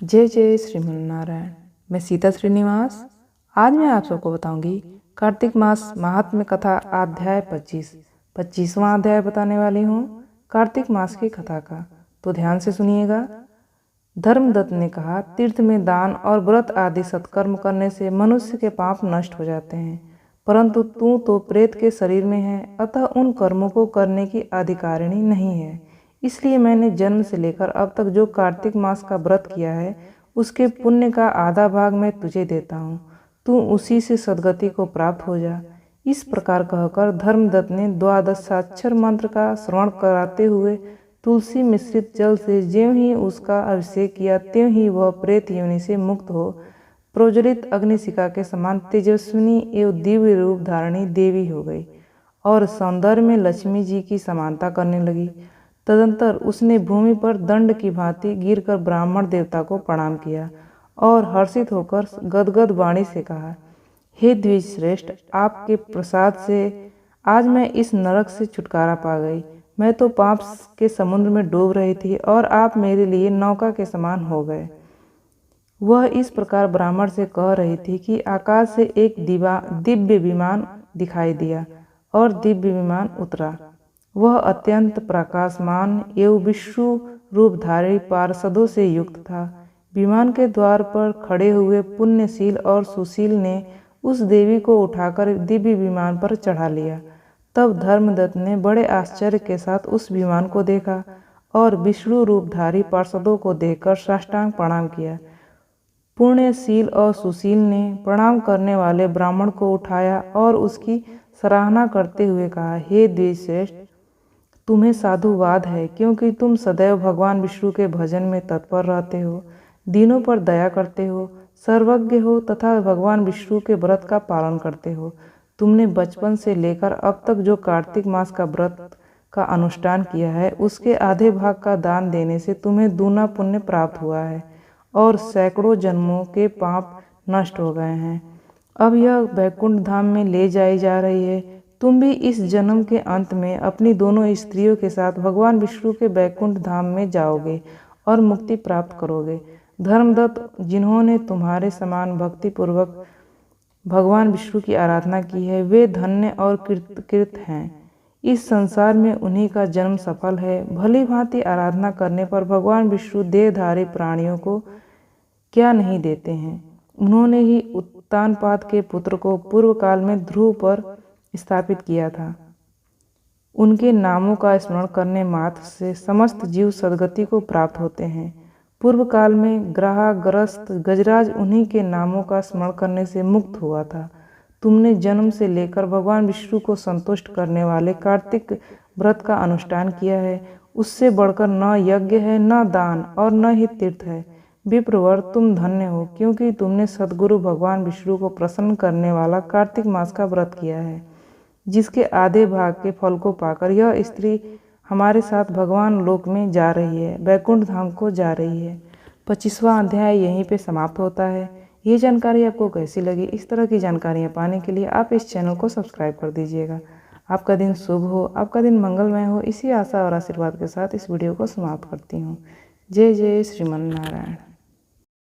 जय जय श्रीमन नारायण। मैं सीता श्रीनिवास। आज मैं आप सबको बताऊंगी कार्तिक मास महात्म्य कथा अध्याय 25वां अध्याय बताने वाली हूँ कार्तिक मास की कथा का। तो ध्यान से सुनिएगा। धर्मदत्त ने कहा, तीर्थ में दान और व्रत आदि सत्कर्म करने से मनुष्य के पाप नष्ट हो जाते हैं, परंतु तू तो प्रेत के शरीर में है, अतः उन कर्मों को करने की अधिकारिणी नहीं है। इसलिए मैंने जन्म से लेकर अब तक जो कार्तिक मास का व्रत किया है, उसके पुण्य का आधा भाग मैं तुझे देता हूँ। तू उसी से सद्गति को प्राप्त हो जा। इस प्रकार कहकर धर्मदत्त ने 12 मंत्र का श्रवण कराते हुए तुलसी मिश्रित जल से ज्यों ही उसका अभिषेक किया, त्यों ही वह प्रेत योनि से मुक्त हो प्रज्वलित अग्निशिखा के समान तेजस्विनी एवं दिव्य रूप धारणी देवी हो गई और सौंदर्य में लक्ष्मी जी की समानता करने लगी। तदंतर उसने भूमि पर दंड की भांति गिरकर ब्राह्मण देवता को प्रणाम किया और हर्षित होकर गदगद वाणी से कहा, हे द्विज श्रेष्ठ, आपके प्रसाद से आज मैं इस नरक से छुटकारा पा गई। मैं तो पाप के समुद्र में डूब रही थी और आप मेरे लिए नौका के समान हो गए। वह इस प्रकार ब्राह्मण से कह रही थी कि आकाश से एक दिव्य विमान दिखाई दिया और दिव्य विमान उतरा। वह अत्यंत प्रकाशमान एवं विष्णु रूपधारी पार्षदों से युक्त था। विमान के द्वार पर खड़े हुए पुण्यशील और सुशील ने उस देवी को उठाकर दिव्य विमान पर चढ़ा लिया। तब धर्मदत्त ने बड़े आश्चर्य के साथ उस विमान को देखा और विष्णु रूपधारी पार्षदों को देखकर साष्टांग प्रणाम किया। पुण्यशील और सुशील ने प्रणाम करने वाले ब्राह्मण को उठाया और उसकी सराहना करते हुए कहा, हे द्विजश्रेष्ठ, तुम्हें साधुवाद है, क्योंकि तुम सदैव भगवान विष्णु के भजन में तत्पर रहते हो, दीनों पर दया करते हो, सर्वज्ञ हो तथा भगवान विष्णु के व्रत का पालन करते हो। तुमने बचपन से लेकर अब तक जो कार्तिक मास का व्रत का अनुष्ठान किया है, उसके आधे भाग का दान देने से तुम्हें दूना पुण्य प्राप्त हुआ है और सैकड़ों जन्मों के पाप नष्ट हो गए हैं। अब यह वैकुंठ धाम में ले जाई जा रही है। तुम भी इस जन्म के अंत में अपनी दोनों स्त्रियों के साथ भगवान विष्णु के वैकुंठ धाम में जाओगे और मुक्ति प्राप्त करोगे। धर्मदत्त, जिन्होंने तुम्हारे समान भक्ति पूर्वक भगवान विष्णु की आराधना की है, वे धन्य और कृत हैं। इस संसार में उन्हीं का जन्म सफल है। भली भांति आराधना करने पर भगवान विष्णु देहधारी प्राणियों को क्या नहीं देते हैं। उन्होंने ही उत्तानपाद के पुत्र को पूर्व काल में ध्रुव पर स्थापित किया था। उनके नामों का स्मरण करने मात्र से समस्त जीव सद्गति को प्राप्त होते हैं। पूर्व काल में ग्रहाग्रस्त गजराज उन्हीं के नामों का स्मरण करने से मुक्त हुआ था। तुमने जन्म से लेकर भगवान विष्णु को संतुष्ट करने वाले कार्तिक व्रत का अनुष्ठान किया है। उससे बढ़कर न यज्ञ है, न दान और न ही तीर्थ है। विप्रवर, तुम धन्य हो, क्योंकि तुमने सद्गुरु भगवान विष्णु को प्रसन्न करने वाला कार्तिक मास का व्रत किया है, जिसके आधे भाग के फल को पाकर यह स्त्री हमारे साथ भगवान लोक में जा रही है, वैकुंठ धाम को जा रही है। 25वां अध्याय यहीं पे समाप्त होता है। ये जानकारी आपको कैसी लगी? इस तरह की जानकारियाँ पाने के लिए आप इस चैनल को सब्सक्राइब कर दीजिएगा। आपका दिन शुभ हो, आपका दिन मंगलमय हो। इसी आशा और आशीर्वाद के साथ इस वीडियो को समाप्त करती हूँ। जय जय श्रीमन नारायण।